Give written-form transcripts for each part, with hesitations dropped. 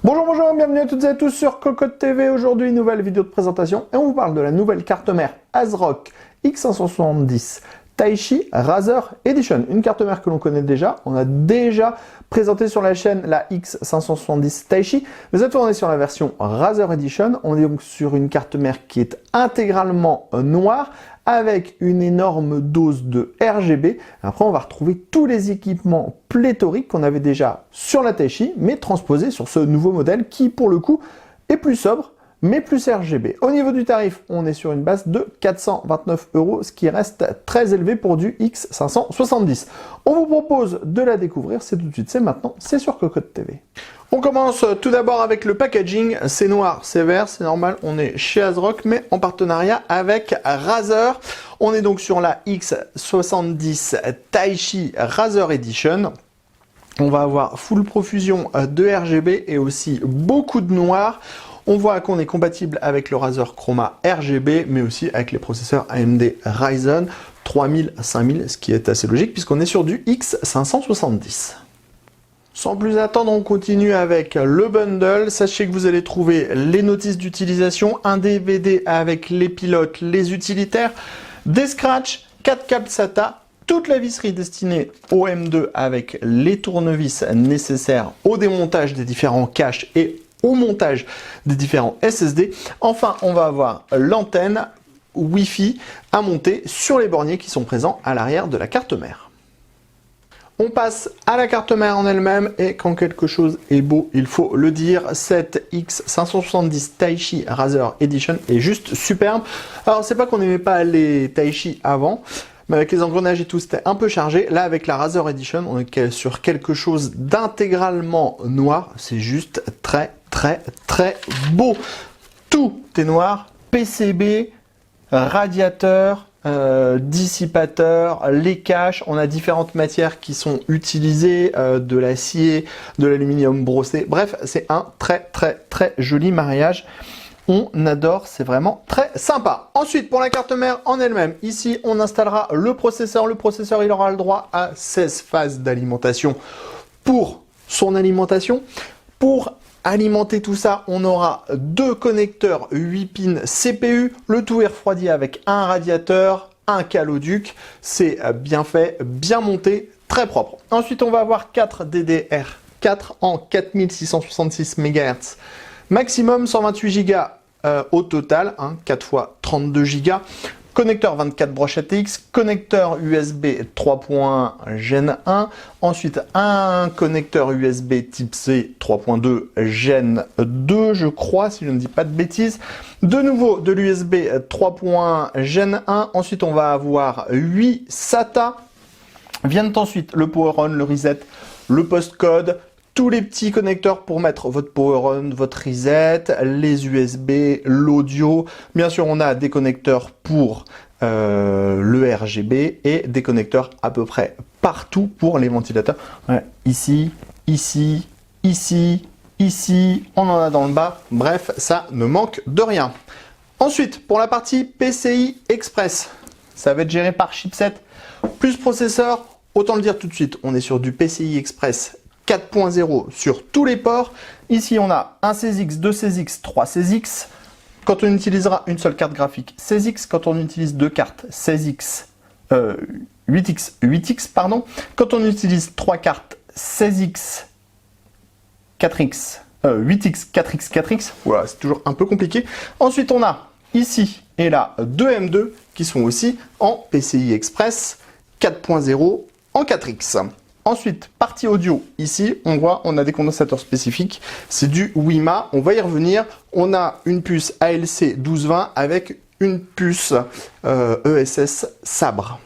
Bonjour, bonjour, bienvenue à toutes et à tous sur Cocotte TV. Aujourd'hui, une nouvelle vidéo de présentation et on vous parle de la nouvelle carte mère ASRock X570 Taichi Razer Edition. Une carte mère que l'on connaît déjà. On a déjà présenté sur la chaîne la X570 Taichi. Mais cette fois, on est sur la version Razer Edition. On est donc sur une carte mère qui est intégralement noire avec une énorme dose de RGB. Après, on va retrouver tous les équipements pléthoriques qu'on avait déjà sur la Taichi, mais transposés sur ce nouveau modèle qui, pour le coup, est plus sobre, mais plus RGB. Au niveau du tarif, on est sur une base de 429 €, ce qui reste très élevé pour du X570. On vous propose de la découvrir, c'est tout de suite, c'est maintenant, c'est sur Cocotte TV. On commence tout d'abord avec le packaging, c'est noir, c'est vert, c'est normal, on est chez ASRock, mais en partenariat avec Razer. On est donc sur la X70 Taichi Razer Edition. On va avoir full profusion de RGB et aussi beaucoup de noir. On voit qu'on est compatible avec le Razer Chroma RGB, mais aussi avec les processeurs AMD Ryzen 3000, 5000, ce qui est assez logique puisqu'on est sur du X570. Sans plus attendre, on continue avec le bundle. Sachez que vous allez trouver les notices d'utilisation, un DVD avec les pilotes, les utilitaires, des scratchs, 4 câbles SATA, toute la visserie destinée au M2 avec les tournevis nécessaires au démontage des différents caches et au montage des différents SSD. Enfin, on va avoir l'antenne Wi-Fi à monter sur les borniers qui sont présents à l'arrière de la carte mère. On passe à la carte mère en elle-même et quand quelque chose est beau, il faut le dire, cette X570 Taichi Razer Edition est juste superbe. Alors, c'est pas qu'on n'aimait pas les Taichi avant, mais avec les engrenages et tout, c'était un peu chargé. Là, avec la Razer Edition, on est sur quelque chose d'intégralement noir. C'est juste très beau. Tout est noir, PCB, radiateur, dissipateur, les caches, on a différentes matières qui sont utilisées, de l'acier, de l'aluminium brossé. Bref, c'est un très joli mariage. On adore, c'est vraiment très sympa. Ensuite, pour la carte mère en elle-même, ici, on installera le processeur. Le processeur, il aura le droit à 16 phases d'alimentation pour son alimentation. Pour alimenter tout ça, on aura 2 connecteurs 8 pins CPU, le tout est refroidi avec un radiateur, un caloduc. C'est bien fait, bien monté, très propre. Ensuite, on va avoir 4 DDR4 en 4666 MHz. Maximum 128 Go au total, 4 x 32 Go. Connecteur 24 broches ATX, connecteur USB 3.1 Gen 1, ensuite un connecteur USB type C 3.2 Gen 2, je crois, si je ne dis pas de bêtises. De nouveau, de l'USB 3.1 Gen 1, ensuite on va avoir 8 SATA. Viennent ensuite le Power On, le Reset, le Postcode, tous les petits connecteurs pour mettre votre Power On, votre Reset, les USB, l'audio. Bien sûr, on a des connecteurs pour le RGB et des connecteurs à peu près partout pour les ventilateurs. Ouais, ici, ici, ici, ici, on en a dans le bas. Bref, ça ne manque de rien. Ensuite, pour la partie PCI Express, ça va être géré par chipset plus processeur. Autant le dire tout de suite, on est sur du PCI Express 4.0 sur tous les ports. Ici, on a un 16X, 2 16X, 3 16X. Quand on utilisera une seule carte graphique, 16X. Quand on utilise 2 cartes, 8X, 8X, pardon. Quand on utilise 3 cartes, 16X, 4X, 8X, 4X, 4X. Voilà, c'est toujours un peu compliqué. Ensuite, on a ici et là 2 M2 qui sont aussi en PCI Express 4.0 en 4X. Ensuite, partie audio, ici, on voit, on a des condensateurs spécifiques. C'est du WiMA, on va y revenir. On a une puce ALC 1220 avec une puce ESS Sabre.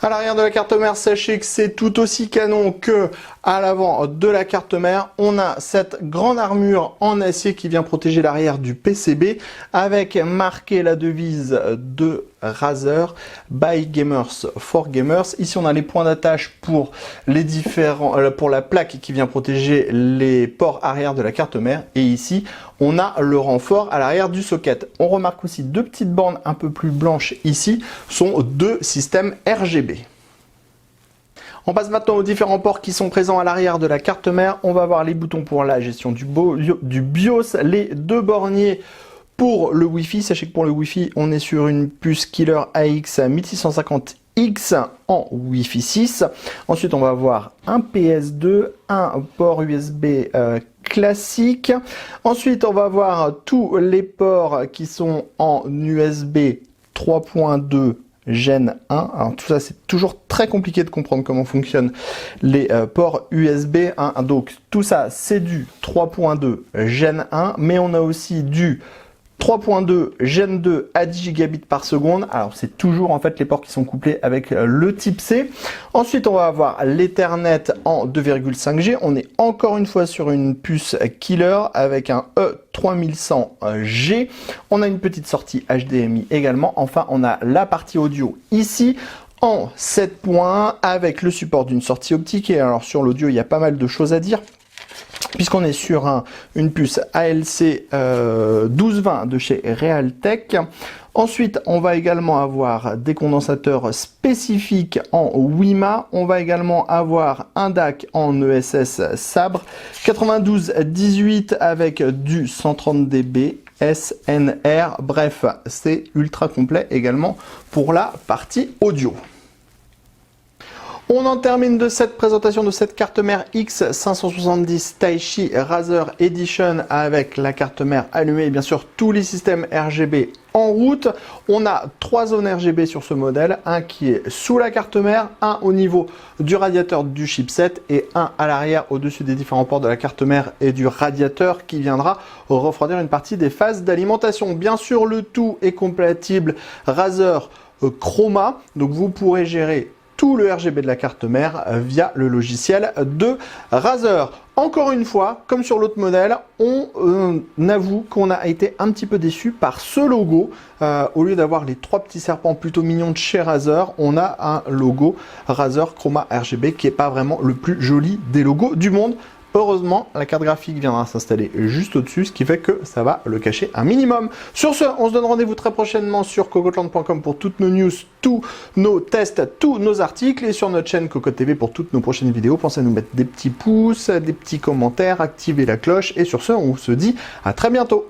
À l'arrière de la carte mère, sachez que c'est tout aussi canon que à l'avant de la carte mère. On a cette grande armure en acier qui vient protéger l'arrière du PCB avec marqué la devise de Razer by Gamers for Gamers. Ici, on a les points d'attache pour les différents, pour la plaque qui vient protéger les ports arrière de la carte mère. Et ici, on a le renfort à l'arrière du socket. On remarque aussi 2 petites bornes un peu plus blanches ici, sont 2 systèmes RGB. On passe maintenant aux différents ports qui sont présents à l'arrière de la carte mère. On va voir les boutons pour la gestion du BIOS, les deux borniers pour le Wi-Fi. Sachez que pour le Wi-Fi, on est sur une puce Killer AX 1650X en Wi-Fi 6. Ensuite, on va avoir un PS2, un port USB classique. Ensuite, on va avoir tous les ports qui sont en USB 3.2 Gen 1. Alors tout ça, c'est toujours très compliqué de comprendre comment fonctionnent les ports USB 1. Donc tout ça, c'est du 3.2 Gen 1, mais on a aussi du 3.2 Gen 2 à 10 gigabits par seconde. Alors c'est toujours en fait les ports qui sont couplés avec le type C. Ensuite on va avoir l'Ethernet en 2,5G. On est encore une fois sur une puce Killer avec un E3100G. On a une petite sortie HDMI également. Enfin on a la partie audio ici en 7 points avec le support d'une sortie optique. Et alors sur l'audio il y a pas mal de choses à dire, puisqu'on est sur une puce ALC 1220 de chez Realtek. Ensuite, on va également avoir des condensateurs spécifiques en WiMA. On va également avoir un DAC en ESS Sabre 9218 avec du 130 dB SNR. Bref, c'est ultra complet également pour la partie audio. On en termine de cette présentation de cette carte mère X570 Taichi Razer Edition avec la carte mère allumée et bien sûr tous les systèmes RGB en route. On a 3 zones RGB sur ce modèle, un qui est sous la carte mère, un au niveau du radiateur du chipset et un à l'arrière au-dessus des différents ports de la carte mère et du radiateur qui viendra refroidir une partie des phases d'alimentation. Bien sûr, le tout est compatible Razer Chroma, donc vous pourrez gérer tout le RGB de la carte mère via le logiciel de Razer. Encore une fois, comme sur l'autre modèle, on avoue qu'on a été un petit peu déçu par ce logo. Au lieu d'avoir les 3 petits serpents plutôt mignons de chez Razer, on a un logo Razer Chroma RGB qui n'est pas vraiment le plus joli des logos du monde. Heureusement, la carte graphique viendra s'installer juste au-dessus, ce qui fait que ça va le cacher un minimum. Sur ce, on se donne rendez-vous très prochainement sur cocotland.com pour toutes nos news, tous nos tests, tous nos articles, et sur notre chaîne Cocotte TV pour toutes nos prochaines vidéos. Pensez à nous mettre des petits pouces, des petits commentaires, activer la cloche, et sur ce, on se dit à très bientôt.